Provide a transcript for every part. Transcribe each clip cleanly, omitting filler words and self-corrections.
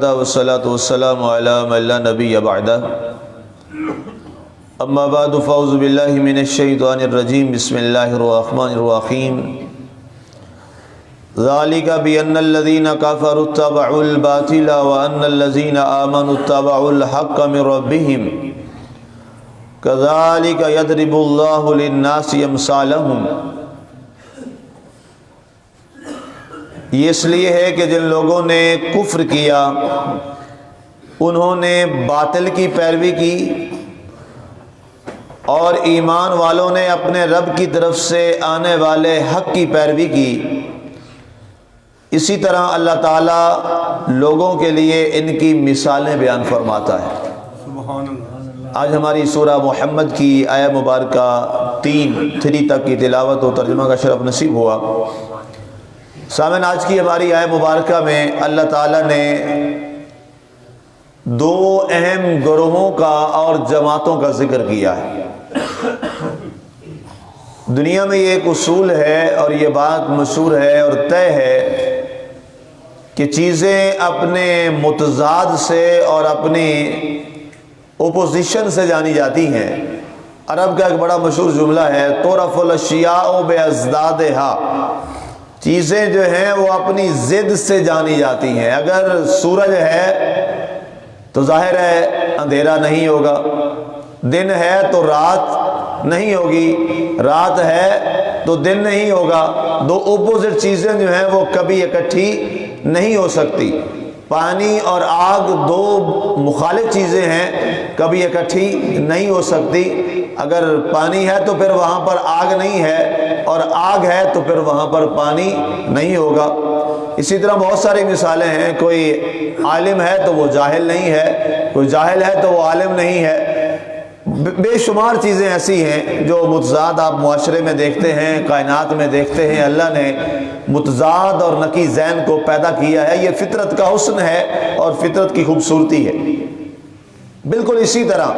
وحدہ والصلاة والسلام علی من لا نبی بعدہ اما بعد فاعوذ باللہ من الشیطان الرجیم بسم اللہ الرحمن الرحیم ذالک بأن الذین کفروا اتبعوا الباطل وأن الذین آمنوا اتبعوا الحق من ربهم کذالک یضرب اللہ للناس امثالهم۔ یہ اس لیے ہے کہ جن لوگوں نے کفر کیا انہوں نے باطل کی پیروی کی اور ایمان والوں نے اپنے رب کی طرف سے آنے والے حق کی پیروی کی، اسی طرح اللہ تعالیٰ لوگوں کے لیے ان کی مثالیں بیان فرماتا ہے۔ سبحان اللہ۔ آج ہماری سورہ محمد کی آیہ مبارکہ 3 تک کی تلاوت و ترجمہ کا شرف نصیب ہوا۔ سامعین، آج کی ہماری آیہ مبارکہ میں اللہ تعالیٰ نے 2 اہم گروہوں کا اور جماعتوں کا ذکر کیا ہے۔ دنیا میں یہ ایک اصول ہے اور یہ بات مشہور ہے اور طے ہے کہ چیزیں اپنے متضاد سے اور اپنی اپوزیشن سے جانی جاتی ہیں۔ عرب کا ایک بڑا مشہور جملہ ہے تعرف الاشیاء بأضدادها، چیزیں جو ہیں وہ اپنی ضد سے جانی جاتی ہیں۔ اگر سورج ہے تو ظاہر ہے اندھیرا نہیں ہوگا، دن ہے تو رات نہیں ہوگی، رات ہے تو دن نہیں ہوگا۔ 2 اپوزٹ چیزیں جو ہیں وہ کبھی اکٹھی نہیں ہو سکتی۔ پانی اور آگ 2 مخالف چیزیں ہیں، کبھی اکٹھی نہیں ہو سکتی۔ اگر پانی ہے تو پھر وہاں پر آگ نہیں ہے، اور آگ ہے تو پھر وہاں پر پانی نہیں ہوگا۔ اسی طرح بہت ساری مثالیں ہیں، کوئی عالم ہے تو وہ جاہل نہیں ہے، کوئی جاہل ہے تو وہ عالم نہیں ہے۔ بے شمار چیزیں ایسی ہیں جو متضاد آپ معاشرے میں دیکھتے ہیں، کائنات میں دیکھتے ہیں۔ اللہ نے متضاد اور نقیض ذہن کو پیدا کیا ہے، یہ فطرت کا حسن ہے اور فطرت کی خوبصورتی ہے۔ بالکل اسی طرح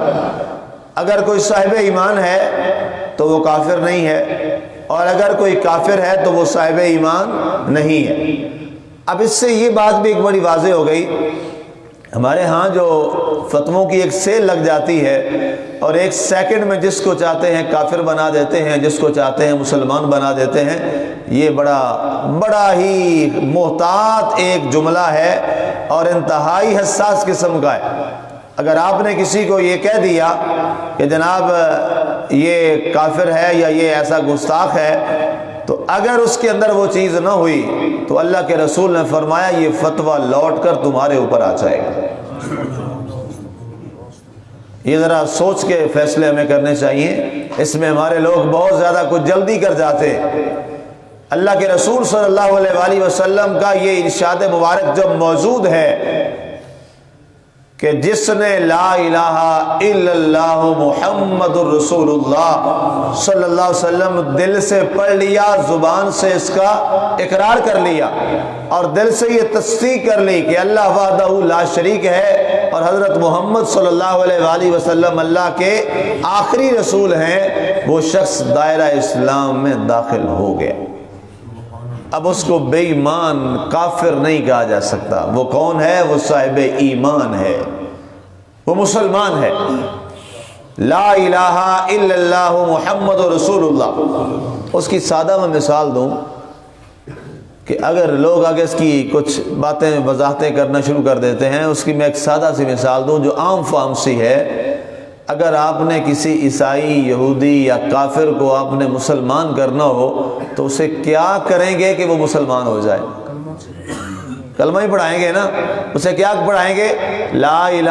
اگر کوئی صاحب ایمان ہے تو وہ کافر نہیں ہے، اور اگر کوئی کافر ہے تو وہ صاحب ایمان نہیں ہے۔ اب اس سے یہ بات بھی ایک بڑی واضح ہو گئی، ہمارے ہاں جو فتووں کی ایک سیل لگ جاتی ہے اور ایک سیکنڈ میں جس کو چاہتے ہیں کافر بنا دیتے ہیں، جس کو چاہتے ہیں مسلمان بنا دیتے ہیں۔ یہ بڑا ہی محتاط ایک جملہ ہے اور انتہائی حساس قسم کا ہے۔ اگر آپ نے کسی کو یہ کہہ دیا کہ جناب یہ کافر ہے یا یہ ایسا گستاخ ہے، تو اگر اس کے اندر وہ چیز نہ ہوئی تو اللہ کے رسول نے فرمایا یہ فتویٰ لوٹ کر تمہارے اوپر آ جائے گا۔ یہ ذرا سوچ کے فیصلے ہمیں کرنے چاہیے، اس میں ہمارے لوگ بہت زیادہ کچھ جلدی کر جاتے ہیں۔ اللہ کے رسول صلی اللہ علیہ وآلہ وسلم کا یہ ارشاد مبارک جب موجود ہے کہ جس نے لا الہ الا اللہ محمد الرسول اللہ صلی اللہ علیہ وسلم دل سے پڑھ لیا، زبان سے اس کا اقرار کر لیا اور دل سے یہ تصدیق کر لی کہ اللہ وحدہ لا شریک ہے اور حضرت محمد صلی اللہ علیہ وآلہ وسلم اللہ کے آخری رسول ہیں، وہ شخص دائرہ اسلام میں داخل ہو گیا۔ اب اس کو بے ایمان کافر نہیں کہا جا سکتا۔ وہ کون ہے؟ وہ صاحب ایمان ہے، وہ مسلمان ہے۔ لا الہ الا اللہ محمد رسول اللہ۔ اس کی سادہ میں مثال دوں کہ اگر لوگ آگے اس کی کچھ باتیں وضاحتیں کرنا شروع کر دیتے ہیں، اس کی میں ایک سادہ سی مثال دوں جو عام فہم سی ہے۔ اگر آپ نے کسی عیسائی، یہودی یا کافر کو آپ نے مسلمان کرنا ہو تو اسے کیا کریں گے کہ وہ مسلمان ہو جائے؟ کلمہ ہی پڑھائیں گے نا۔ اسے کیا پڑھائیں گے؟ لا الہ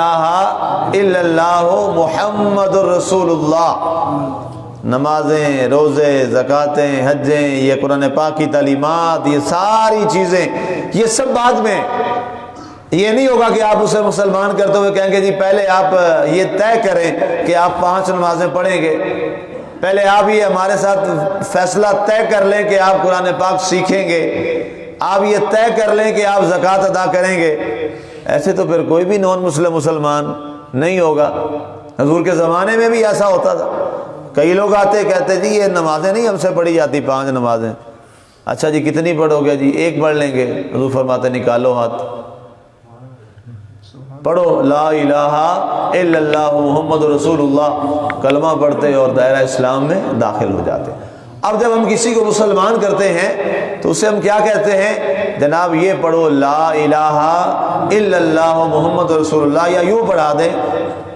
الا اللہ محمد الرسول اللہ۔ نمازیں، روزے، زکاتیں، حجیں، یہ قرآن پاک کی تعلیمات، یہ ساری چیزیں، یہ سب بعد میں۔ یہ نہیں ہوگا کہ آپ اسے مسلمان کرتے ہوئے کہیں گے جی پہلے آپ یہ طے کریں کہ آپ 5 نمازیں پڑھیں گے، پہلے آپ یہ ہمارے ساتھ فیصلہ طے کر لیں کہ آپ قرآن پاک سیکھیں گے، آپ یہ طے کر لیں کہ آپ زکوٰۃ ادا کریں گے۔ ایسے تو پھر کوئی بھی نان مسلم مسلمان نہیں ہوگا۔ حضور کے زمانے میں بھی ایسا ہوتا تھا، کئی لوگ آتے کہتے جی یہ نمازیں نہیں ہم سے پڑھی جاتی 5 نمازیں۔ اچھا جی کتنی پڑھو گے؟ جی 1 پڑھ لیں گے۔ حضور فرماتے نکالو ہاتھ۔ پڑھو لا الہ الا اللہ محمد رسول اللہ، کلمہ پڑھتے اور دائرہ اسلام میں داخل ہو جاتے۔ اب جب ہم کسی کو مسلمان کرتے ہیں تو اسے ہم کیا کہتے ہیں؟ جناب یہ پڑھو لا الہ الا اللہ محمد رسول اللہ، یا یوں پڑھا دیں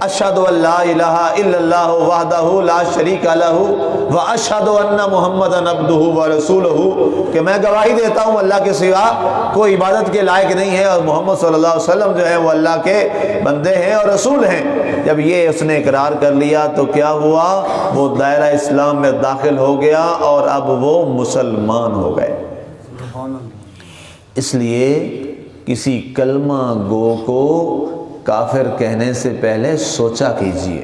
اشہد ان لا الہ الا اللہ وحدہ لا شریک لہ واشہد ان محمدا عبدہ ورسولہ، کہ میں گواہی دیتا ہوں اللہ کے سوا کوئی عبادت کے لائق نہیں ہے، اور محمد صلی اللہ علیہ وسلم جو ہے وہ اللہ کے بندے ہیں اور رسول ہیں۔ جب یہ اس نے اقرار کر لیا تو کیا ہوا؟ وہ دائرہ اسلام میں داخل ہو گیا اور اب وہ مسلمان ہو گئے۔ اس لیے کسی کلمہ گو کو کافر کہنے سے پہلے سوچا کیجئے۔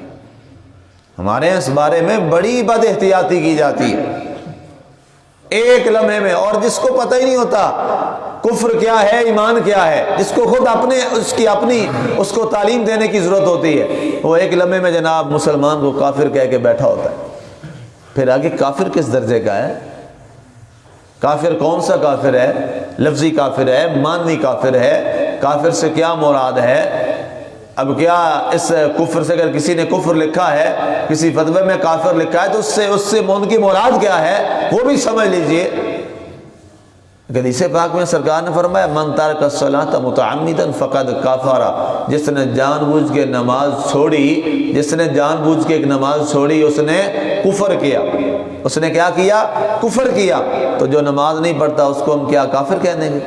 ہمارے اس بارے میں بڑی بد احتیاطی کی جاتی ہے ایک لمحے میں، اور جس کو پتہ ہی نہیں ہوتا کفر کیا ہے ایمان کیا ہے، جس کو خود اس کو تعلیم دینے کی ضرورت ہوتی ہے، وہ ایک لمحے میں جناب مسلمان کو کافر کہہ کے بیٹھا ہوتا ہے۔ پھر آگے کافر کس درجے کا ہے؟ کافر کون سا کافر ہے؟ لفظی کافر ہے، معنوی کافر ہے؟ کافر سے کیا مراد ہے؟ اب کیا اس کفر سے اگر کسی نے کفر لکھا ہے، کسی فتوے میں کافر لکھا ہے، تو اس سے ان کی مراد کیا ہے وہ بھی سمجھ لیجئے۔ حدیث پاک میں سرکار نے فرمایا من ترک الصلاۃ متعمدا فقد کفر، جس نے جان بوجھ کے نماز چھوڑی، جس نے جان بوجھ کے ایک نماز چھوڑی اس نے کفر کیا۔ اس نے کیا کیا؟ کفر کیا۔ تو جو نماز نہیں پڑھتا اس کو ہم کیا کافر کہہ دیں گے؟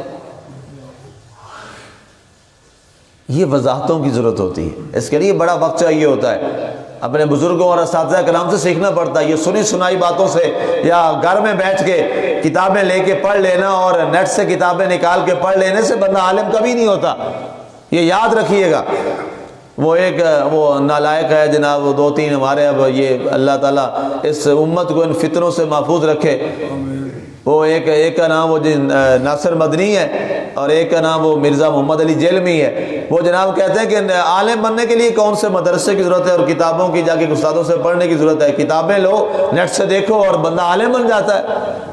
یہ وضاحتوں کی ضرورت ہوتی ہے، اس کے لیے بڑا وقت چاہیے ہوتا ہے، اپنے بزرگوں اور اساتذہ کرام سے سیکھنا پڑتا ہے۔ یہ سنی سنائی باتوں سے یا گھر میں بیٹھ کے کتابیں لے کے پڑھ لینا اور نیٹ سے کتابیں نکال کے پڑھ لینے سے بندہ عالم کبھی نہیں ہوتا، یہ یاد رکھیے گا۔ وہ نالائق ہے جناب، وہ دو تین ہمارے، اب یہ اللہ تعالیٰ اس امت کو ان فتنوں سے محفوظ رکھے۔ وہ ایک کا نام وہ ناصر مدنی ہے اور ایک کا نام وہ مرزا محمد علی جیلمی ہے۔ وہ جناب کہتے ہیں کہ عالم بننے کے لیے کون سے مدرسے کی ضرورت ہے اور کتابوں کی جا کے استادوں سے پڑھنے کی ضرورت ہے؟ کتابیں لو، نیٹ سے دیکھو اور بندہ عالم بن جاتا ہے۔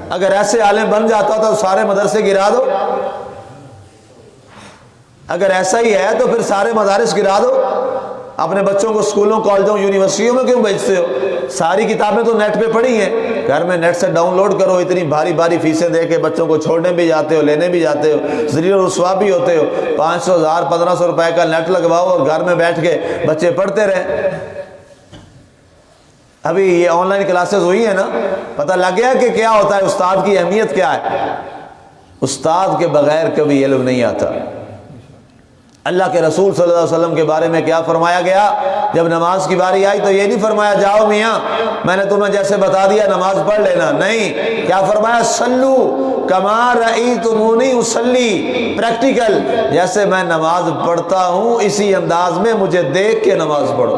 اگر ایسے عالم بن جاتا تو سارے مدرسے گرا دو، اگر ایسا ہی ہے تو پھر سارے مدارس گرا دو۔ اپنے بچوں کو اسکولوں، کالجوں، یونیورسٹیوں میں کیوں بھیجتے ہو؟ ساری کتابیں تو نیٹ پہ پڑھی ہیں، گھر میں نیٹ سے ڈاؤن لوڈ کرو۔ اتنی بھاری بھاری فیسیں دے کے بچوں کو چھوڑنے بھی جاتے ہو، لینے بھی جاتے ہو، ذلیل و رسوا بھی ہوتے ہو۔ 500، 1000، 1500 روپے کا نیٹ لگواؤ اور گھر میں بیٹھ کے بچے پڑھتے رہیں۔ ابھی یہ آن لائن کلاسز ہوئی ہیں نا، پتہ لگ گیا کہ کیا ہوتا ہے، استاد کی اہمیت کیا ہے۔ استاد کے بغیر کبھی علم نہیں آتا۔ اللہ کے رسول صلی اللہ علیہ وسلم کے بارے میں کیا فرمایا گیا؟ جب نماز کی باری آئی تو یہ نہیں فرمایا جاؤ میاں میں نے تمہیں جیسے بتا دیا نماز پڑھ لینا، نہیں، کیا فرمایا؟ سلو کما رأیتمونی اصلی، پریکٹیکل، جیسے میں نماز پڑھتا ہوں اسی انداز میں مجھے دیکھ کے نماز پڑھو۔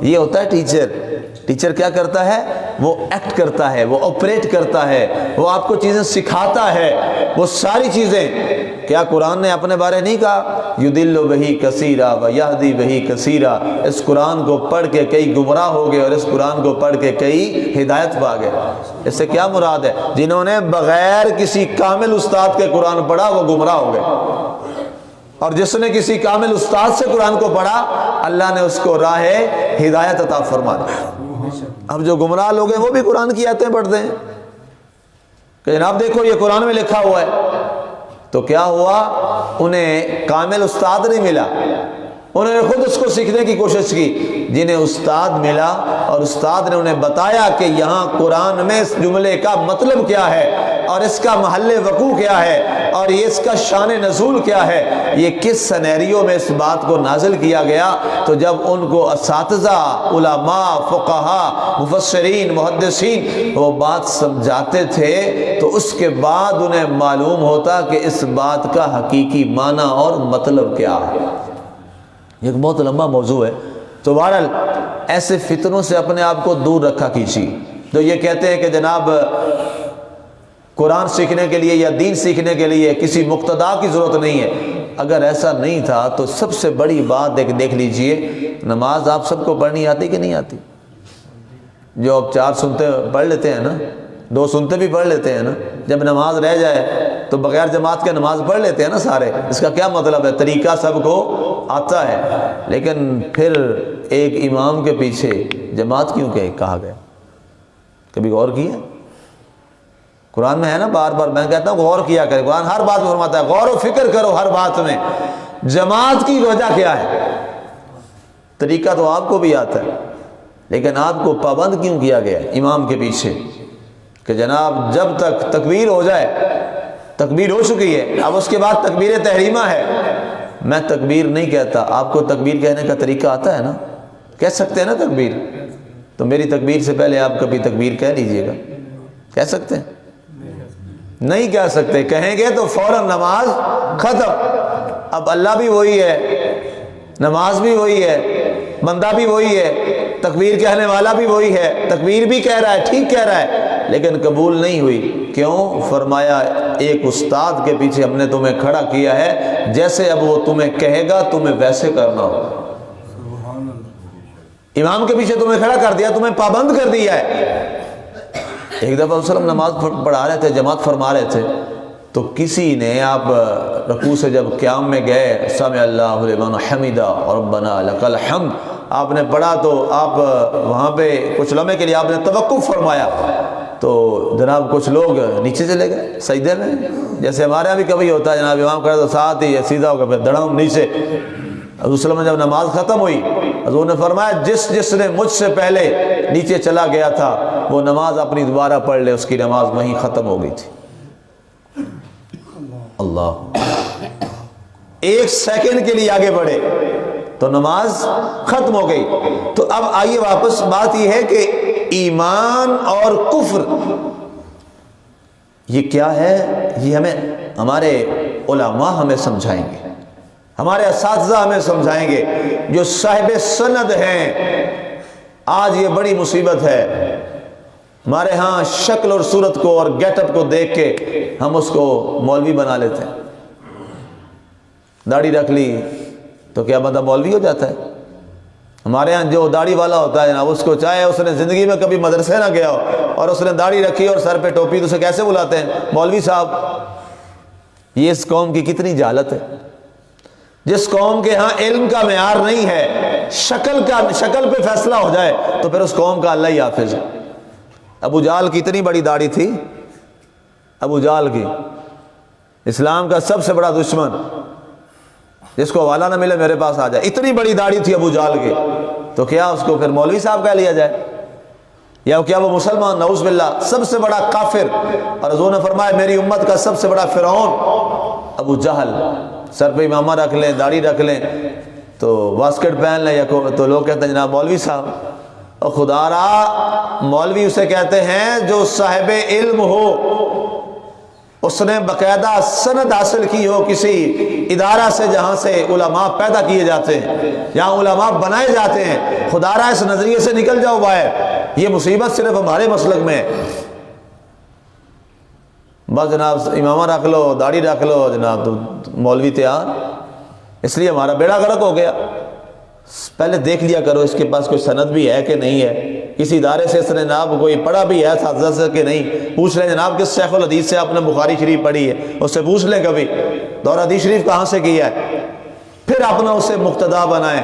یہ ہوتا ہے ٹیچر۔ ٹیچر کیا کرتا ہے؟ وہ ایکٹ کرتا ہے، وہ آپریٹ کرتا ہے، وہ آپ کو چیزیں سکھاتا ہے۔ وہ ساری چیزیں کیا قرآن نے اپنے بارے نہیں کہا یضل بہ کثیرا ویہدی بہ کثیرا؟ اس قرآن کو پڑھ کے کئی گمراہ ہو گئے اور اس قرآن کو پڑھ کے کئی ہدایت پا گئے۔ اس سے کیا مراد ہے؟ جنہوں نے بغیر کسی کامل استاد کے قرآن پڑھا وہ گمراہ ہو گئے، اور جس نے کسی کامل استاد سے قرآن کو پڑھا اللہ نے اس کو راہ ہدایت عطا فرما دی۔ اب جو گمراہ لوگ ہیں وہ بھی قرآن کی آیتیں پڑھتے ہیں کہ جناب دیکھو یہ قرآن میں لکھا ہوا ہے، تو کیا ہوا؟ انہیں کامل استاد نہیں ملا، انہوں نے خود اس کو سیکھنے کی کوشش کی۔ جنہیں استاد ملا اور استاد نے انہیں بتایا کہ یہاں قرآن میں اس جملے کا مطلب کیا ہے اور اس کا محل وقوع کیا ہے اور یہ اس کا شان نزول کیا ہے، یہ کس سینیریو میں اس بات کو نازل کیا گیا، تو جب ان کو اساتذہ، علماء، فقہاء، مفسرین، محدثین وہ بات سمجھاتے تھے تو اس کے بعد انہیں معلوم ہوتا کہ اس بات کا حقیقی معنی اور مطلب کیا ہے۔ یہ ایک بہت لمبا موضوع ہے، تو بہرحال ایسے فتنوں سے اپنے آپ کو دور رکھا کیجیے۔ جو یہ کہتے ہیں کہ جناب قرآن سیکھنے کے لیے یا دین سیکھنے کے لیے کسی مقتدا کی ضرورت نہیں ہے، اگر ایسا نہیں تھا تو سب سے بڑی بات دیکھ لیجئے، نماز آپ سب کو پڑھنی آتی کہ نہیں آتی؟ جو اب 4 سنتے پڑھ لیتے ہیں نا، 2 سنتے بھی پڑھ لیتے ہیں نا، جب نماز رہ جائے تو بغیر جماعت کے نماز پڑھ لیتے ہیں نا سارے. اس کا کیا مطلب ہے؟ طریقہ سب کو آتا ہے، لیکن پھر ایک امام کے پیچھے جماعت کیوں کہا گیا؟ کبھی غور کیا؟ قرآن میں ہے نا، بار بار میں کہتا ہوں غور کیا کرے. قرآن ہر بات میں فرماتا ہے غور و فکر کرو ہر بات میں. جماعت کی وجہ کیا ہے؟ طریقہ تو آپ کو بھی آتا ہے، لیکن آپ کو پابند کیوں کیا گیا امام کے پیچھے؟ کہ جناب جب تک تکبیر ہو جائے، تکبیر ہو چکی ہے، اب اس کے بعد تکبیر تحریمہ ہے. میں تکبیر نہیں کہتا، آپ کو تکبیر کہنے کا طریقہ آتا ہے نا، کہہ سکتے ہیں نا تکبیر. تو میری تکبیر سے پہلے آپ کبھی تکبیر کہہ لیجئے گا. کہہ سکتے ہیں؟ نہیں کہہ سکتے. کہیں گے تو فوراً نماز ختم. اب اللہ بھی وہی ہے، نماز بھی وہی ہے، بندہ بھی وہی ہے، تکبیر کہنے والا بھی وہی ہے، تکبیر بھی کہہ رہا ہے، ٹھیک کہہ رہا ہے، لیکن قبول نہیں ہوئی. کیوں؟ فرمایا ایک استاد کے پیچھے ہم نے تمہیں کھڑا کیا ہے، جیسے اب وہ تمہیں کہے گا تمہیں ویسے کرنا ہو. امام کے پیچھے تمہیں کھڑا کر دیا، تمہیں پابند کر دیا ہے. ایک دفعہ وسلم نماز پڑھا رہے تھے، جماعت فرما رہے تھے، تو کسی نے، آپ رکوع سے جب قیام میں گئے، سمع اللہ لمن حمدہ ربنا لک الحمد آپ نے پڑھا، تو آپ وہاں پہ کچھ لمحے کے لیے آپ نے توقف فرمایا، تو جناب کچھ لوگ نیچے چلے گئے سجدے میں. جیسے ہمارے یہاں بھی کبھی ہوتا ہے، جناب امام کرے تو ساتھ ہی سیدھا ہو گیا، پھر دڑم نیچے. حضور صلی اللہ علیہ وسلم جب نماز ختم ہوئی، حضور نے فرمایا جس نے مجھ سے پہلے نیچے چلا گیا تھا وہ نماز اپنی دوبارہ پڑھ لے، اس کی نماز وہیں ختم ہو گئی تھی. اللہ، ایک سیکنڈ کے لیے آگے بڑھے تو نماز ختم ہو گئی. تو اب آئیے واپس، بات یہ ہے کہ ایمان اور کفر یہ کیا ہے؟ یہ ہمارے علماء ہمیں سمجھائیں گے، ہمارے اساتذہ ہمیں سمجھائیں گے، جو صاحب سند ہیں. آج یہ بڑی مصیبت ہے، ہمارے ہاں شکل اور صورت کو اور گیٹ اپ کو دیکھ کے ہم اس کو مولوی بنا لیتے ہیں. داڑھی رکھ لی تو کیا بندہ مولوی ہو جاتا ہے؟ ہمارے ہاں جو داڑھی والا ہوتا ہے نا، اس کو چاہے اس نے زندگی میں کبھی مدرسے نہ گیا ہو اور اس نے داڑھی رکھی اور سر پہ ٹوپی، تو اسے کیسے بلاتے ہیں؟ مولوی صاحب. یہ اس قوم کی کتنی جہالت ہے. جس قوم کے ہاں علم کا معیار نہیں ہے، شکل پہ فیصلہ ہو جائے تو پھر اس قوم کا اللہ ہی حافظ ہے. ابو جہل کی اتنی بڑی داڑھی تھی، ابو جہل کی، اسلام کا سب سے بڑا دشمن، جس کو حوالہ نہ ملے میرے پاس آ جائے. اتنی بڑی داڑھی تھی ابو جہل کی، تو کیا اس کو پھر مولوی صاحب کہہ لیا جائے؟ یا کیا وہ مسلمان؟ نعوذ باللہ، سب سے بڑا کافر. اور حضور نے فرمایا میری امت کا سب سے بڑا فرعون ابو جہل. سر پہ امامہ رکھ لیں، داڑھی رکھ لیں، تو واسکٹ پہن لیں، یا تو لوگ کہتے ہیں جناب مولوی صاحب. اور خدا را، مولوی اسے کہتے ہیں جو صاحب علم ہو، اس نے باقاعدہ سند حاصل کی ہو کسی ادارہ سے جہاں سے علماء پیدا کیے جاتے ہیں، جہاں علماء بنائے جاتے ہیں. خدا را اس نظریے سے نکل جاؤ باہر. یہ مصیبت صرف ہمارے مسلک میں ہے. بس جناب امامہ رکھ لو، داڑھی رکھ لو، جناب تو مولوی تیار. اس لیے ہمارا بیڑا غرق ہو گیا. پہلے دیکھ لیا کرو اس کے پاس کوئی سند بھی ہے کہ نہیں ہے، کسی ادارے سے اس نے جناب کوئی پڑھا بھی ہے اساتذہ سے کہ نہیں. پوچھ لیں جناب کس شیخ الحدیث سے آپ نے بخاری شریف پڑھی ہے، اس سے پوچھ لیں کبھی دورہ حدیث شریف کہاں سے کیا ہے. پھر اپنا اسے مقتدا بنائیں،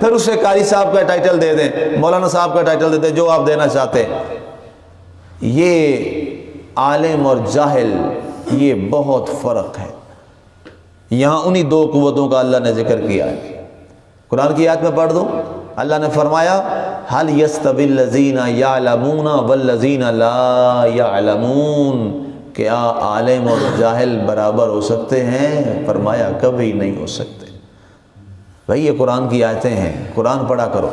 پھر اسے قاری صاحب کا ٹائٹل دے دیں، مولانا صاحب کا ٹائٹل دے دیں، جو آپ دینا چاہتے ہیں. یہ عالم اور جاہل، یہ بہت فرق ہے. یہاں انہی دو قوتوں کا اللہ نے ذکر کیا ہے. قرآن کی آیت میں پڑھ دو، اللہ نے فرمایا هل يستوي الذين يعلمون والذين لا يعلمون. کیا عالم اور جاہل برابر ہو سکتے ہیں؟ فرمایا کبھی نہیں ہو سکتے. بھائی یہ قرآن کی آیتیں ہیں، قرآن پڑھا کرو،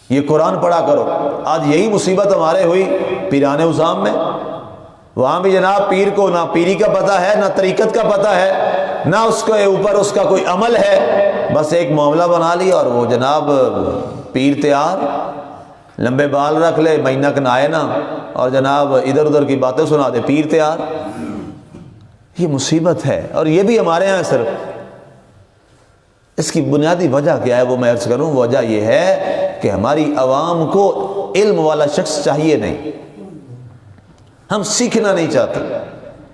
یہ قرآن پڑھا کرو. آج یہی مصیبت ہمارے ہوئی پیران عظام میں. وہاں بھی جناب پیر کو نہ پیری کا پتہ ہے، نہ طریقت کا پتہ ہے، نہ اس کے اوپر اس کا کوئی عمل ہے. بس ایک معاملہ بنا لیا اور وہ جناب پیر تیار، لمبے بال رکھ لے، مہینہ نہائے نا، اور جناب ادھر ادھر کی باتیں سنا دے، پیر تیار. یہ مصیبت ہے. اور یہ بھی ہمارے ہاں صرف. اس کی بنیادی وجہ کیا ہے وہ میں عرض کروں. وجہ یہ ہے کہ ہماری عوام کو علم والا شخص چاہیے نہیں، ہم سیکھنا نہیں چاہتے.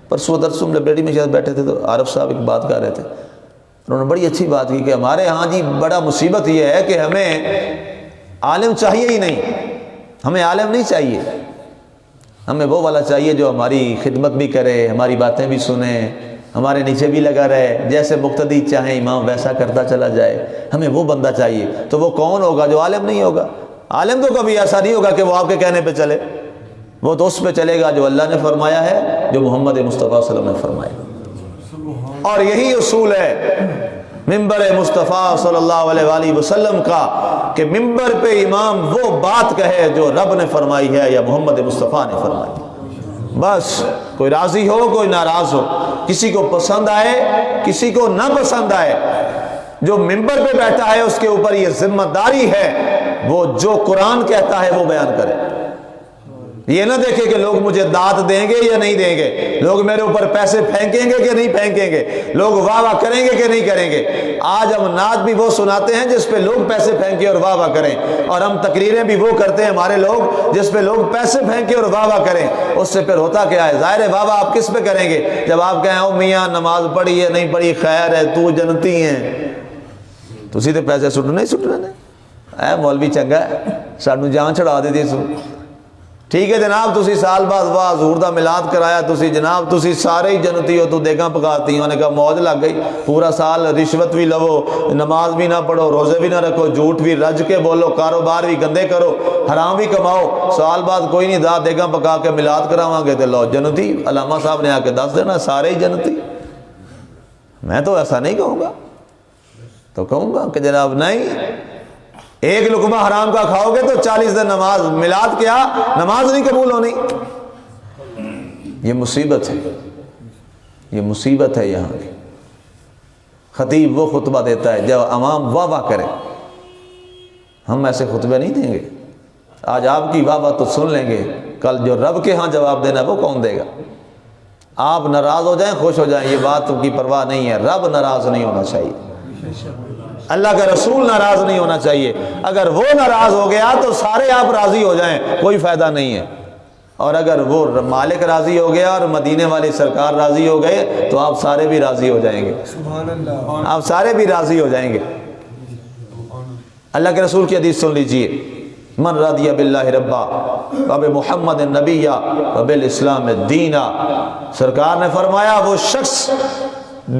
پرسوں درسوں لائبریری میں شاید بیٹھے تھے تو عارف صاحب ایک بات کر رہے تھے، انہوں نے بڑی اچھی بات کی کہ ہمارے ہاں جی بڑا مصیبت یہ ہے کہ ہمیں عالم چاہیے ہی نہیں، ہمیں عالم نہیں چاہیے، ہمیں وہ والا چاہیے جو ہماری خدمت بھی کرے، ہماری باتیں بھی سنے، ہمارے نیچے بھی لگا رہے، جیسے مقتدی چاہیں امام ویسا کرتا چلا جائے، ہمیں وہ بندہ چاہیے۔ تو وہ کون ہوگا؟ جو عالم نہیں ہوگا۔ عالم تو کبھی ایسا نہیں ہوگا کہ وہ آپ کے کہنے پہ چلے، وہ تو اس پہ چلے گا جو اللہ نے فرمایا ہے، جو محمد مصطفیٰ صلی اللہ علیہ وسلم نے فرمایا۔ اور یہی اصول ہے ممبر مصطفیٰ صلی اللہ علیہ وآلہ وسلم کا کہ ممبر پہ امام وہ بات کہے جو رب نے فرمائی ہے یا محمد مصطفیٰ نے فرمائی۔ بس کوئی راضی ہو کوئی ناراض ہو، کسی کو پسند آئے کسی کو نہ پسند آئے، جو ممبر پہ بیٹھا ہے اس کے اوپر یہ ذمہ داری ہے وہ جو قرآن کہتا ہے وہ بیان کرے۔ یہ نہ دیکھے کہ لوگ مجھے داد دیں گے یا نہیں دیں گے، لوگ میرے اوپر پیسے پھینکیں گے کہ نہیں پھینکیں گے، لوگ واہ واہ کریں گے کہ نہیں کریں گے۔ آج ہم نعت بھی وہ سناتے ہیں جس پہ لوگ پیسے پھینکیں اور واہ واہ کریں، اور ہم تقریریں بھی وہ کرتے ہیں ہمارے لوگ جس پہ لوگ پیسے پھینکیں اور واہ واہ کریں۔ اس سے پھر ہوتا کیا ہے؟ ظاہر ہے واہ واہ آپ کس پہ کریں گے؟ جب آپ کہیں او میاں نماز پڑھی ہے نہیں پڑھی خیر ہے تو جنتی ہیں، تو اسی تے پیسے سٹنے نے اے مولوی چنگا ہے سانو جان چڑھا دیتی سو۔ ٹھیک ہے جناب تسی سال بعد واہ حضور دا میلاد کرایا، تسی جناب تسی سارے ہی جنتی ہو، تو دیگاں پکاتی ہیں۔ انہوں نے کہا موج لگ گئی، پورا سال رشوت بھی لو، نماز بھی نہ پڑھو، روزے بھی نہ رکھو، جھوٹ بھی رج کے بولو، کاروبار بھی گندے کرو، حرام بھی کماؤ، سال بعد کوئی نہیں دا دیگاں پکا کے میلاد کراواں گے تے لو جنتی۔ علامہ صاحب نے آ کے دس دینا سارے ہی جنتی۔ میں تو ایسا نہیں کہوں گا، تو کہوں گا کہ جناب نہیں، ایک لقمہ حرام کا کھاؤ گے تو 40 دن نماز، میلاد کیا نماز نہیں قبول ہونی۔ یہ مصیبت ہے، یہ مصیبت ہے یہاں کی۔ خطیب وہ خطبہ دیتا ہے جب عوام واہ واہ کرے، ہم ایسے خطبے نہیں دیں گے۔ آج آپ کی واہ واہ تو سن لیں گے، کل جو رب کے ہاں جواب دینا وہ کون دے گا؟ آپ ناراض ہو جائیں خوش ہو جائیں یہ بات کی پرواہ نہیں ہے، رب ناراض نہیں ہونا چاہیے، اللہ کا رسول ناراض نہیں ہونا چاہیے۔ اگر وہ ناراض ہو گیا تو سارے آپ راضی ہو جائیں، کوئی فائدہ نہیں ہے۔ اور اگر وہ مالک راضی ہو گیا اور مدینے والی سرکار راضی ہو گئے تو آپ سارے بھی راضی ہو جائیں گے، سبحان اللہ، آپ سارے بھی راضی ہو جائیں گے۔ اللہ کے رسول کی حدیث سن لیجئے، من رضی باللہ ربا وبمحمد نبیا وبالاسلام دینا، سرکار نے فرمایا وہ شخص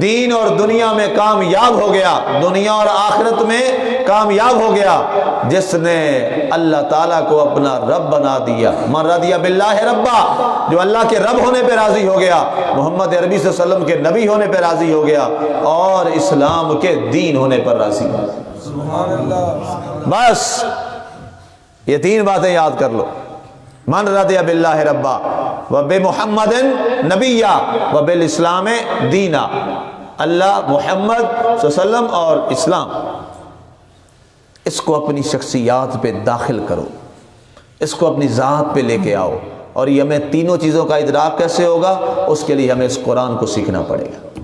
دین اور دنیا میں کامیاب ہو گیا، دنیا اور آخرت میں کامیاب ہو گیا جس نے اللہ تعالیٰ کو اپنا رب بنا دیا۔ من رضی باللہ ربا، جو اللہ کے رب ہونے پہ راضی ہو گیا، محمد عربی صلی اللہ علیہ وسلم کے نبی ہونے پہ راضی ہو گیا، اور اسلام کے دین ہونے پر راضی۔ سبحان اللہ، بس یہ تین باتیں یاد کر لو، من رضی باللہ ربا وبمحمد نبیا وبالاسلام دینا، اللہ محمد صلی اللہ علیہ وسلم اور اسلام، اس کو اپنی شخصیات پہ داخل کرو، اس کو اپنی ذات پہ لے کے آؤ۔ اور یہ ہمیں تینوں چیزوں کا ادراک کیسے ہوگا؟ اس کے لیے ہمیں اس قرآن کو سیکھنا پڑے گا۔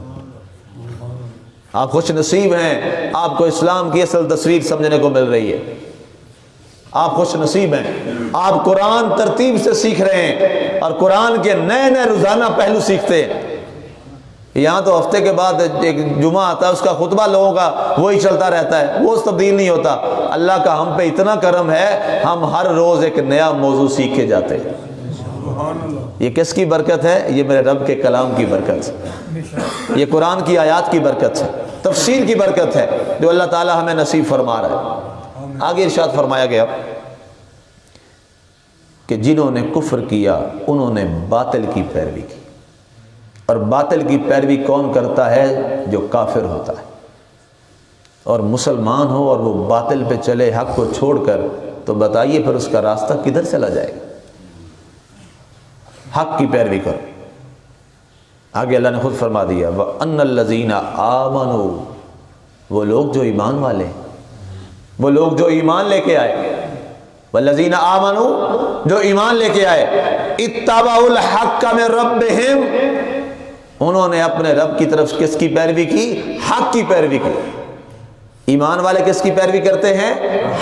آپ خوش نصیب ہیں، آپ کو اسلام کی اصل تصویر سمجھنے کو مل رہی ہے، آپ خوش نصیب ہیں، آپ قرآن ترتیب سے سیکھ رہے ہیں اور قرآن کے نئے نئے روزانہ پہلو سیکھتے ہیں۔ یہاں تو ہفتے کے بعد ایک جمعہ آتا ہے، اس کا خطبہ لوگوں کا وہی چلتا رہتا ہے، وہ تبدیل نہیں ہوتا۔ اللہ کا ہم پہ اتنا کرم ہے، ہم ہر روز ایک نیا موضوع سیکھ کے جاتے ہیں۔ سبحان اللہ، یہ کس کی برکت ہے؟ یہ میرے رب کے کلام کی برکت ہے، یہ قرآن کی آیات کی برکت ہے، تفسیر کی برکت ہے جو اللہ تعالی ہمیں نصیب فرما رہا ہے۔ آگے ارشاد فرمایا گیا کہ جنہوں نے کفر کیا انہوں نے باطل کی پیروی کی، اور باطل کی پیروی کون کرتا ہے؟ جو کافر ہوتا ہے۔ اور مسلمان ہو اور وہ باطل پہ چلے حق کو چھوڑ کر، تو بتائیے پھر اس کا راستہ کدھر چلا جائے گا؟ حق کی پیروی کرو۔ آگے اللہ نے خود فرما دیا وَأَنَّ الَّذِينَ آمَنُوا، وہ لوگ جو ایمان والے ہیں، وہ لوگ جو ایمان لے کے آئے، والذین آمنوا، جو ایمان لے کے آئے، اتبعوا الحق من ربہم، انہوں نے اپنے رب کی طرف کس کی پیروی کی؟ حق کی پیروی کی۔ ایمان والے کس کی پیروی کرتے ہیں؟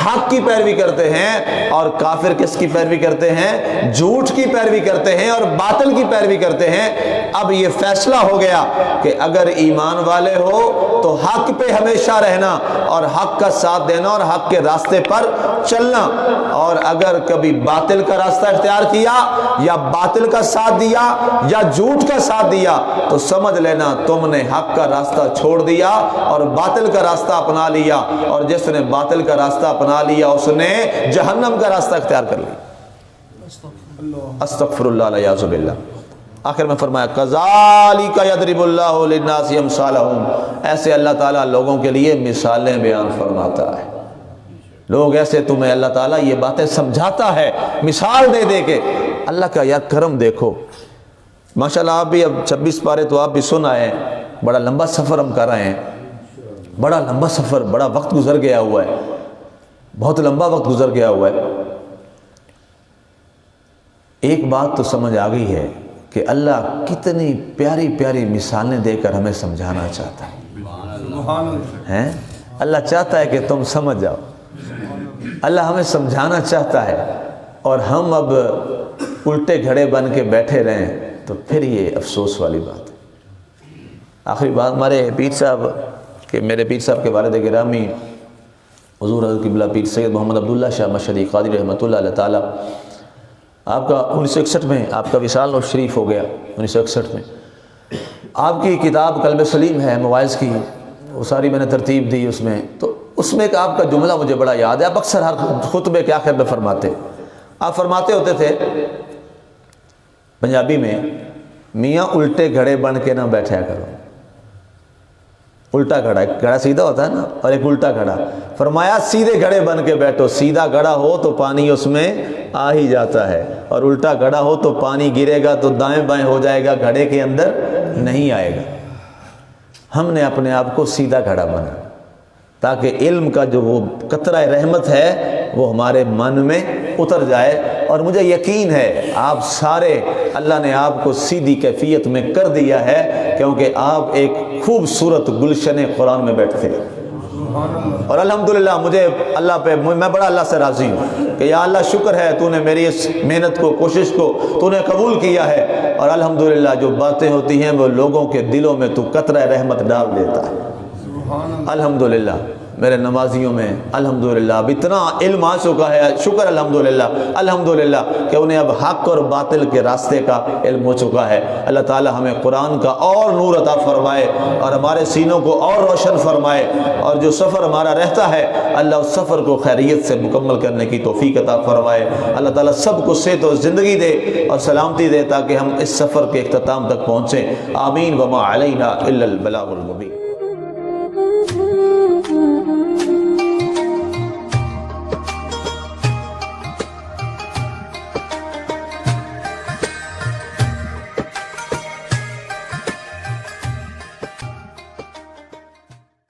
حق کی پیروی کرتے ہیں، اور کافر کس کی پیروی کرتے ہیں؟ جھوٹ کی پیروی کرتے ہیں اور باطل کی پیروی کرتے ہیں۔ اب یہ فیصلہ ہو گیا کہ اگر ایمان والے ہو تو حق پہ ہمیشہ رہنا اور حق کا ساتھ دینا اور حق کے راستے پر چلنا، اور اگر کبھی باطل کا راستہ اختیار کیا یا باطل کا ساتھ دیا یا جھوٹ کا ساتھ دیا تو سمجھ لینا تم نے حق کا راستہ چھوڑ دیا اور باطل کا راستہ اپنا لیا، اور جس نے باطل کا راستہ اپنا لیا اس نے جہنم کا راستہ اختیار کر لیا۔ استغفر اللہ والعیاذ باللہ۔ آخر میں فرمایا کذالک یضرب اللہ للناس امثالہم، ایسے اللہ تعالیٰ لوگوں کے لیے مثالیں بیان فرماتا ہے۔ لوگ ایسے تمہیں اللہ تعالیٰ یہ باتیں سمجھاتا ہے مثال دے دے کے۔ اللہ کا یار کرم دیکھو، ماشاءاللہ آپ بھی اب 26 پارے تو آپ بھی سن آئے ہیں، بڑا لمبا سفر ہم کر رہے ہیں، بڑا لمبا سفر، بڑا وقت گزر گیا ہوا ہے، بہت لمبا وقت گزر گیا ہوا ہے۔ ایک بات تو سمجھ آ گئی ہے کہ اللہ کتنی پیاری پیاری مثالیں دے کر ہمیں سمجھانا چاہتا ہے۔ اللہ چاہتا ہے کہ تم سمجھ جاؤ، اللہ ہمیں سمجھانا چاہتا ہے، اور ہم اب الٹے گھڑے بن کے بیٹھے رہیں تو پھر یہ افسوس والی بات ہے۔ آخری بات، ہمارے پیر صاحب کہ میرے پیر صاحب کے والد گرامی حضور حضرت قبلہ پیر سید محمد عبداللہ شاہ مشہدی قادری رحمۃ اللہ علیہ تعالیٰ، آپ کا 1961 میں آپ کا وصال نوش شریف ہو گیا۔ 1961 میں آپ کی کتاب قلب سلیم ہے مواعظ کی، وہ ساری میں نے ترتیب دی اس میں، تو اس میں ایک آپ کا جملہ مجھے بڑا یاد ہے، آپ اکثر ہر خطبے کے آخر میں فرماتے، آپ فرماتے ہوتے تھے پنجابی میں، میاں الٹے گھڑے بن کے نہ بیٹھا کرو۔ الٹا گھڑا، ایک گھڑا سیدھا ہوتا ہے نا اور ایک الٹا گھڑا، فرمایا سیدھے گھڑے بن کے بیٹھو، سیدھا گھڑا ہو تو پانی اس میں آ ہی جاتا ہے، اور الٹا گھڑا ہو تو پانی گرے گا تو دائیں بائیں ہو جائے گا، گھڑے کے اندر نہیں آئے گا۔ ہم نے اپنے آپ کو سیدھا گھڑا بنا تاکہ علم کا جو وہ قطرہ رحمت ہے وہ ہمارے من میں اتر جائے، اور مجھے یقین ہے آپ سارے اللہ نے آپ کو سیدھی کیفیت میں کر دیا ہے، کیونکہ آپ ایک خوبصورت گلشن قرآن میں بیٹھتے ہیں۔ اور الحمدللہ مجھے اللہ پہ میں بڑا اللہ سے راضی ہوں کہ یا اللہ شکر ہے تو نے میری اس محنت کو، کوشش کو تو نے قبول کیا ہے، اور الحمدللہ جو باتیں ہوتی ہیں وہ لوگوں کے دلوں میں تو قطرہ رحمت ڈال دیتا ہے۔ الحمدللہ میرے نمازیوں میں الحمدللہ اب اتنا علم آ چکا ہے، شکر الحمدللہ کہ انہیں اب حق اور باطل کے راستے کا علم ہو چکا ہے۔ اللہ تعالی ہمیں قرآن کا اور نور عطا فرمائے اور ہمارے سینوں کو اور روشن فرمائے، اور جو سفر ہمارا رہتا ہے اللہ اس سفر کو خیریت سے مکمل کرنے کی توفیق عطا فرمائے۔ اللہ تعالی سب کو صحت و زندگی دے اور سلامتی دے تاکہ ہم اس سفر کے اختتام تک پہنچیں۔ آمین۔ وما علینا الا البلاغ المبین۔